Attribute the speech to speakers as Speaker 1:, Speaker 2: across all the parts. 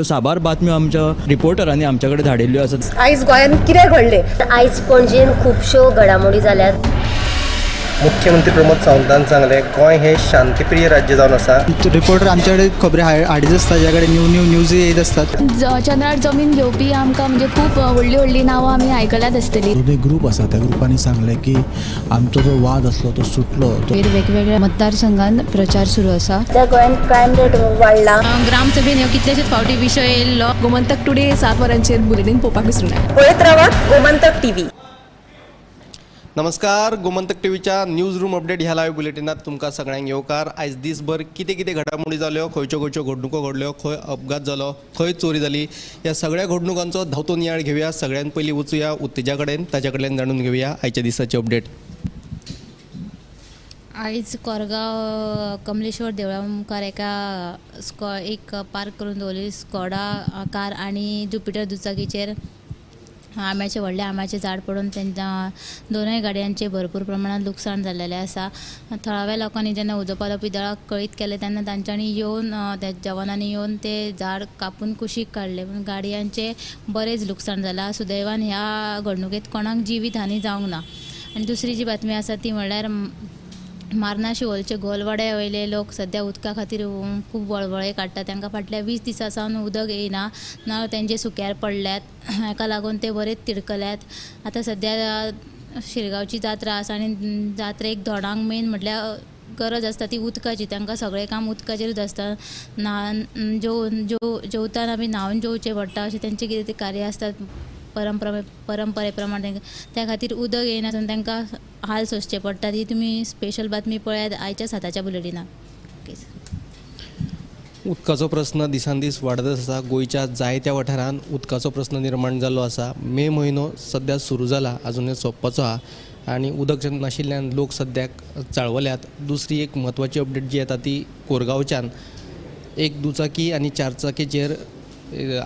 Speaker 1: साबार बातम्यो आमच्या रिपोर्टरांनी आमच्याकडे धाडिल्ल्यो आसात।
Speaker 2: आयज गोंयांत कितें घडलें?
Speaker 3: आयज पणजेन खुबश्यो घडामोडी जाल्यात।
Speaker 4: मुख्यमंत्री प्रमोद सावंतान सांगले गोंय हे शांतीप्रिय राज्य जावन आसा।
Speaker 5: रिपोर्टर आमच्याकडे खबरी हाडीत आसता, ज्याकडे न्यूज येत असतात।
Speaker 6: चंद्रार जमीन घेवपी आमकां म्हणजे खूब व्हडली नांवां आमी आयकल्यात आसतली।
Speaker 7: जो ग्रुप आसा त्या ग्रुपांनी सांगले की आमचो जो वाद आसलो तो सुटलो।
Speaker 6: वेगवेगळ्या मतदारसंघांत प्रचार सुरू आसा।
Speaker 3: त्या गोंयांत क्रायम रेट वाडला।
Speaker 6: ग्रामसभेन ह्यो कितलेशेच फावटी विशय येयल्लो।
Speaker 2: गोमंतक टुडे 7 वरांचेर बुलेटिन पळोवपाक विसरूं नाका। पळयत रावात गोमंतक टीव्ही।
Speaker 4: नमस्कार, गोमंतक टीव्हीच्या न्यूज रूम अपडेट ह्या लाईव्ह बुलेटिनात तुमकां सगळ्यांक येवकार। आयज दिसभर कितें घडामोडी जाल्यो, खंयच्यो घडणुको घडल्यो, खंय अपघात जालो, खंय चोरी जाली, ह्या सगळ्या घडणुकांचो धांवतो नियाळ घेवया। सगळ्यांत पयलीं वचूया उत्तेजा कडेन, ताच्या कडल्यान जाणून घेवया आयच्या दिसाचे अपडेट।
Speaker 8: आयज कोरगांव कमलेश्वर देवळा मुखार एक पार्क करून दवरली स्कॉडा कार आनी ज्युपिटर दुचाकीचेर व्हडले आंब्याचें झाड पडून तेंच्या दोनूय गाडयांचे भरपूर प्रमाणात लुकसाण जाल्लेलें आसा। थळाव्या लोकांनी जेन्ना उजोवपालोपी दळाक कळीत केलें तेन्ना तांच्यांनी येवन त्या जवानांनी येवन ते झाड कापून कुशीक काडले, पूण गाडयांचे बरेच लुकसाण जालां। सुदैवान ह्या घडणुकेंत कोणाक जिवीत हानी जावंक ना। आनी दुसरी जी बातमी आसा ती म्हणल्यार मार्ना शिवोलचे गोलवाडे वयले लोक सध्या उदका खातीर खूब वळवळे काडटात। तांकां फाटल्या 20 दिसां सावन उदक येयना, नळ तेंचे सुक्यार पडल्यात, हाका लागून ते बरेच तिडकल्यात। आतां सध्या शिरगांवची जात्रा आसा आनी जात्रेक धोडांक मेन म्हटल्यार गरज आसता ती उदकाची। तांकां सगळें काम उदकाचेरूच आसता। जेवताना बी न्हांवन जेवचें पडटा, अशें तेंचें कितें कार्य आसतात परंपरे प्रमाणे। त्या खातीर उदक येयना तांकां हाल सोंसचे पडटात। ही तुमी स्पेशल बातमी पळयात आयच्या 7च्या बुलेटिनाक।
Speaker 4: उदकाचो प्रश्न दिसान दीस वाडत आसा। गोंयच्या जायत्या वाठारांत उदकाचो प्रश्न निर्माण जाल्लो आसा। मे म्हयनो सध्या सुरू जाला, अजुनूय सोंपपाचो आहा आनी उदक नाशिल्ल्यान लोक सद्याक चाळवल्यात। दुसरी एक म्हत्वाची अपडेट जी येता ती कोरगांवच्यान एक दुचाकी आनी चारचाकीचेर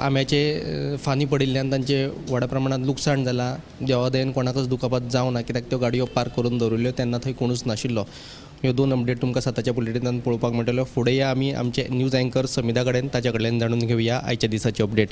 Speaker 4: आंब्याचे फानी पडिल्ल्यान तांचे व्हड्या प्रमाणात लुकसाण जालां। देवादयेन कोणाकच दुखापत जावं ना, कित्याक त्यो गाडयो पार्क करून दवरिल्ल्यो तेन्ना थंय कोणूच नाशिल्लो। ह्यो दोन अपडेट तुमकां 7च्या बुलेटिनान पळोवपाक मेळटल्यो। फुडें या आमी आमचे न्यूज अँकर समिधा कडेन, ताच्या कडल्यान जाणून घेवया आयच्या दिसाची अपडेट।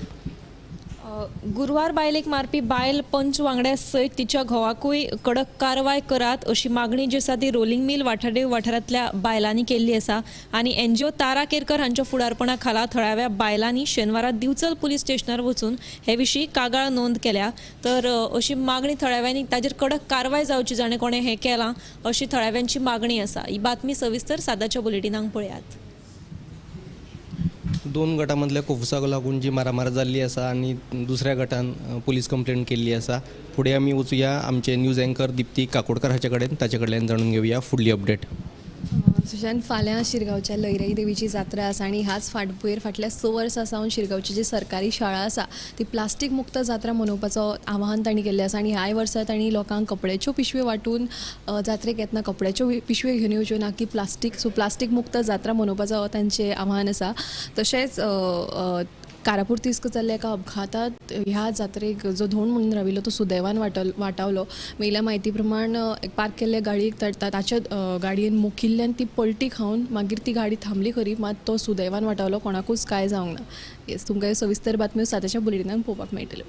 Speaker 9: गुरुवार बायलेक मारपी बायल पंच वांगड्या सयत तिच्या घोवाकूय कडक कारवाय करात अशी मागणी जी आसा ती रोलिंग मिल वाठारांतल्या बायलांनी केल्ली आसा। आनी NGO तारा केरकर हांच्या फुडारपणा खाला थळाव्या बायलांनी शेनवारा दिवचल पुलीस स्टेशनार वचून हे विशीं कागाळ नोंद केल्या। तर अशी मागणी थळाव्यांनी ताजेर कडक कारवाय जावची जाणें कोणें हें केलां अशी थळाव्यांची मागणी आसा। ही बातमी सविस्तर 7च्या बुलेटिनाक पळयात।
Speaker 4: दोन गटांमधल्या कोफुसाक लागून जी मारामार जाल्ली आसा आनी दुसऱ्या गटान पुलीस कंप्लेंट केल्ली आसा। फुडें आमी वचूया आमचे न्यूज अँकर दिप्ती काकोडकर हाचे कडेन, ताचे कडल्यान जाणून घेवया फुडली अपडेट।
Speaker 2: सुशांत, फाल्यां शिरगांवच्या लयराई देवीची जात्रा आसा आनी ह्याच फाटल्या 6 वर्सां सावन शिरगांवची जी सरकारी शाळा आसा ती प्लास्टीक मुक्त जात्रा मनोवपाचो आवाहन तांणी केल्लें आसा। आनी ह्याय वर्सा तांणी लोकांक कपड्याच्यो पिशव्यो वाटून जात्रेक येतना कपड्याच्यो पिशव्यो घेवन येवच्यो ना की प्लास्टीक मुक्त जात्रा मनोवपाचो तांचें आवाहन आसा। तशेंच कारापूर तिस्क जाल्ल्या एका अपघातात ह्या जात्रेक जो धोंड म्हणून राविल्लो तो सुदैवान वाटावलो। मेल्या म्हायती प्रमाण पार्क केल्ल्या गाडयेक ताच्या गाडयेन मुखिल्ल्यान ती पलटी खावन मागीर ती गाडी थांबली खरी, मात तो सुदैवान वाटावलो, कोणाकूच कांय जावंक ना। येस, तुमकां सविस्तर बातम्यो 7च्या बुलेटिनाक पळोवपाक मेळटल्यो।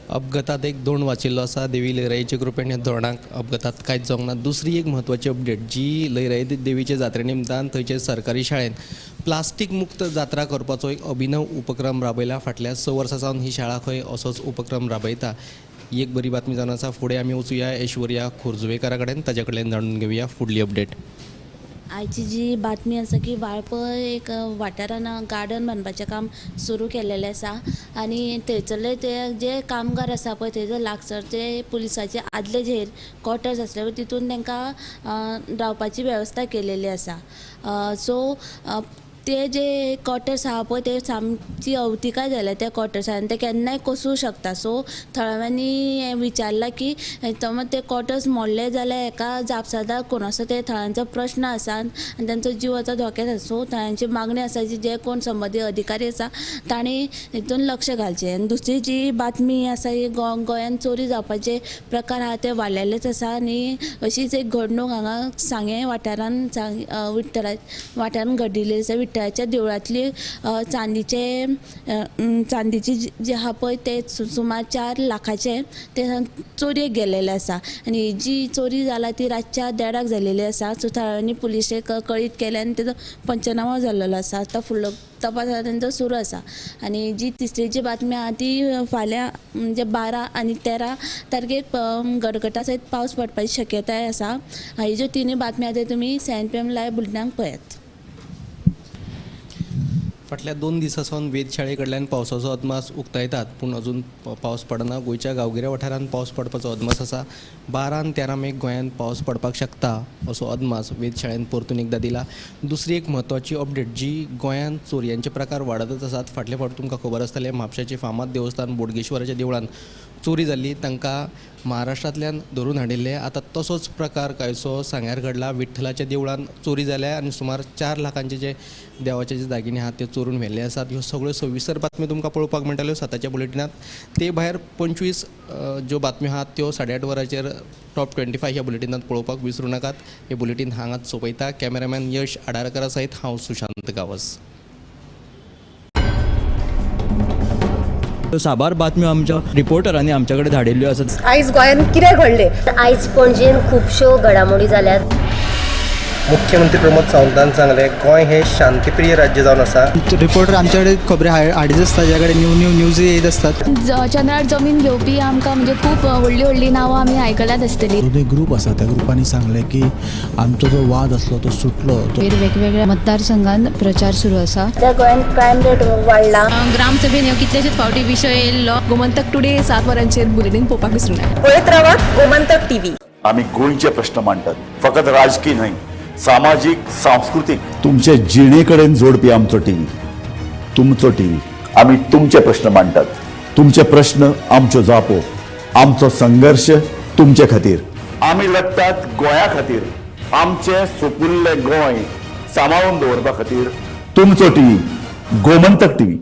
Speaker 4: अपघातात एक धोंड वाचिल्लो आसा। देवी लयराईच्या कृपेन ह्या धोंडाक अपघातात कांयच जावंक ना। दुसरी एक म्हत्वाची अपडेट जी लयराई देवीचे जात्रे निमतान थंयचे सरकारी शाळेन प्लास्टीक मुक्त जात्रा करपाचो एक अभिनव उपक्रम राबयला। फाटल्या 6 वर्सां सावन ही शाळा खंय असोच उपक्रम राबयता। ही एक बरी बातमी जावन आसा। फुडें आमी वचूया ऐश्वर्या खोर्जुवेकारा कडेन, ताचे कडल्यान जाणून घेवया फुडली अपडेट।
Speaker 8: आयची जी बातमी आसा की वाळपय एक वाठारान गार्डन बांदपाचें काम सुरू केल्लेलें आसा आनी थंयसरले ते जे कामगार आसा पळय तेजो लागसरचे पुलिसाचे आदले जे क्वॉर्टर्स आसले पळय तितून तांकां रावपाची वेवस्था केलेली आसा। सो ते जे क्वॉर्टर्स आहा पळय ते सामकी अवतिकाय जाल्या त्या क्वॉर्टर्सान, ते केन्नाय कोसू शकता। सो थळाव्यांनी विचारलां की समज ते क्वॉर्टर्स मोडले जाल्यार हेका जापसालदार कोण आसा ते थळांचो प्रश्न आसा आनी तांचो जिवाचो धोक्यात आसा। सो थळांची मागणी आसा की जे कोण संबंदीत अधिकारी आसा तांणी हितून लक्ष घालचें। आनी दुसरी जी बातमी आसा ही गोंयांत चोरी जावपाचे प्रकार आहा ते वाडलेलेच आसा आनी अशीच एक घडणूक हांगा सांगे वाठारान वाठारान घडिल्ली आसा।
Speaker 6: विठ्ठलाच्या देवळांतली चांदीची जे आहा पळय ते सुमार 4 लाखाचे ते चोरयेक गेलेले आसा आनी जी चोरी जाला ती रातच्या 1:30 जालेली आसा. सो थळाव्यांनी पुलिशेक कळीत केले आनी तेजो पंचनामा जाल्लो आसा. आतां फुडलो तपास तांचो सुरू आसा आनी जी तिसरी जी बातमी आहा ती फाल्यां म्हणजे 12 आनी 13 तारखेक गडगडा सयत पावस पडपाची शक्यताय आसा. ही ज्यो तिनूय बातम्यो आहा तुमी 7 PM लायव्ह बुलेटिनाक पळयात.
Speaker 4: फाटल्या 2 दिसांसावन वेधशाळे कडल्यान पावसाचो अदमास उक्तायतात पूण अजून पावस पडना. गोंयच्या गांवगिऱ्या वाठारांत पावस पडपाचो अदमास आसा. 12 आनी 13 मेक गोंयांत पावस पडपाक शकता असो अदमास वेधशाळेन परतून एकदां दिला. दुसरी एक म्हत्वाची अपडेट जी गोंयांत चोरयांचे प्रकार वाडतच आसात. फाटले फावट तुमकां खबर आसतलें म्हापशाचें फामाद देवस्थान बोडगेश्वराच्या देवळान चोरी जाल्ली तांकां महाराष्ट्रांतल्यान धरून हाडिल्ले. आतां तसोच प्रकार कांयचो सांग्यार घडला. विठ्ठलाच्या देवळान चोरी जाल्या आनी सुमार 4 लाखांचे जे देवाचे जे दागिने आहात ते चोरून व्हेल्ले आसात. ह्यो सगळ्यो सविस्तर बातम्यो तुमकां पळोवपाक मेळटल्यो सताच्या बुलेटिनांत. ते भायर 25 ज्यो बातम्यो आहात त्यो 8:30 वरांचेर टॉप 25 ह्या बुलेटिनांत पळोवपाक विसरूं नाकात. हे बुलेटीन हांगाच सोंपयता. कॅमेरामॅन यश आडारकरा सयत हांव सुशांत गावस.
Speaker 1: साबार बातम्यो आमच्या रिपोर्टरांनी आमच्या कडेन धाडिल्ल्यो आसात.
Speaker 3: आयज गोंयांत कितें घडलें? आयज पणजेन खुबश्यो घडामोडी जाल्यात.
Speaker 4: मुख्यमंत्री प्रमोद सावंतान सांगलें गोंय हें शांतीप्रिय राज्य जावन आसा.
Speaker 5: रिपोर्टर आमच्याकडे खबरी हाडीत आसता ज्या कडेन न्यूज येत असतात.
Speaker 6: चंद्रार जमीन घेवपी आमकां म्हणजे खूब व्हडली नांवां आमी आयकल्यात आसतली.
Speaker 7: जो ग्रुप आसा त्या ग्रुपांनी सांगलें की आमचो जो वाद आसलो तो सुटलो.
Speaker 6: वेगवेगळ्या मतदारसंघांत प्रचार सुरू आसा.
Speaker 3: त्या गोंयांत क्रायम रेट वाडला.
Speaker 8: ग्रामसभेन ह्यो कितलेशेच फावटी विशय येयल्लो.
Speaker 2: गोमंतक टुडे 7 वरांचेर बुलेटीन पळोवपाक विसरूं नाका.
Speaker 3: पळयत रावात गोमंतक TV.
Speaker 10: आम्ही गोंयचे प्रश्न मांडटात, फकत राजकीय न्हय, सामाजिक सांस्कृतिक.
Speaker 11: तुमचे जिणेकडेन जोडपी आमचो टीव्ही, तुमचो टीव्ही.
Speaker 10: आम्ही तुमचे प्रश्न मांडटात.
Speaker 11: तुमचे प्रश्न आमच्यो जापो, आमचो संघर्ष तुमचे खातीर.
Speaker 10: आम्ही लढतात गोंया खातीर. आमचे सोपुल्ले गोंय सांबाळून दवरपा खातीर.
Speaker 11: तुमचो टीव्ही, गोमंतक टीव्ही.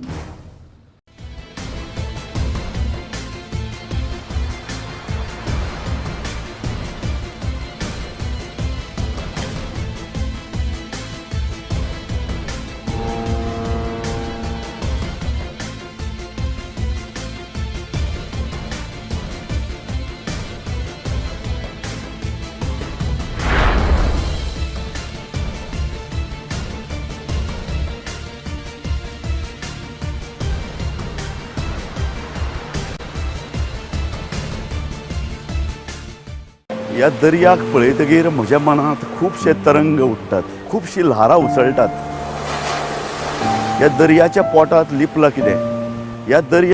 Speaker 10: ह्या दर्याक पळयतकीर म्हज्या मनांत खुबशे तरंग उठतात, खुबशीं ल्हारां उसळटात. ह्या दर्याच्या पोटांत लिपलां कितें? ह्या दर्या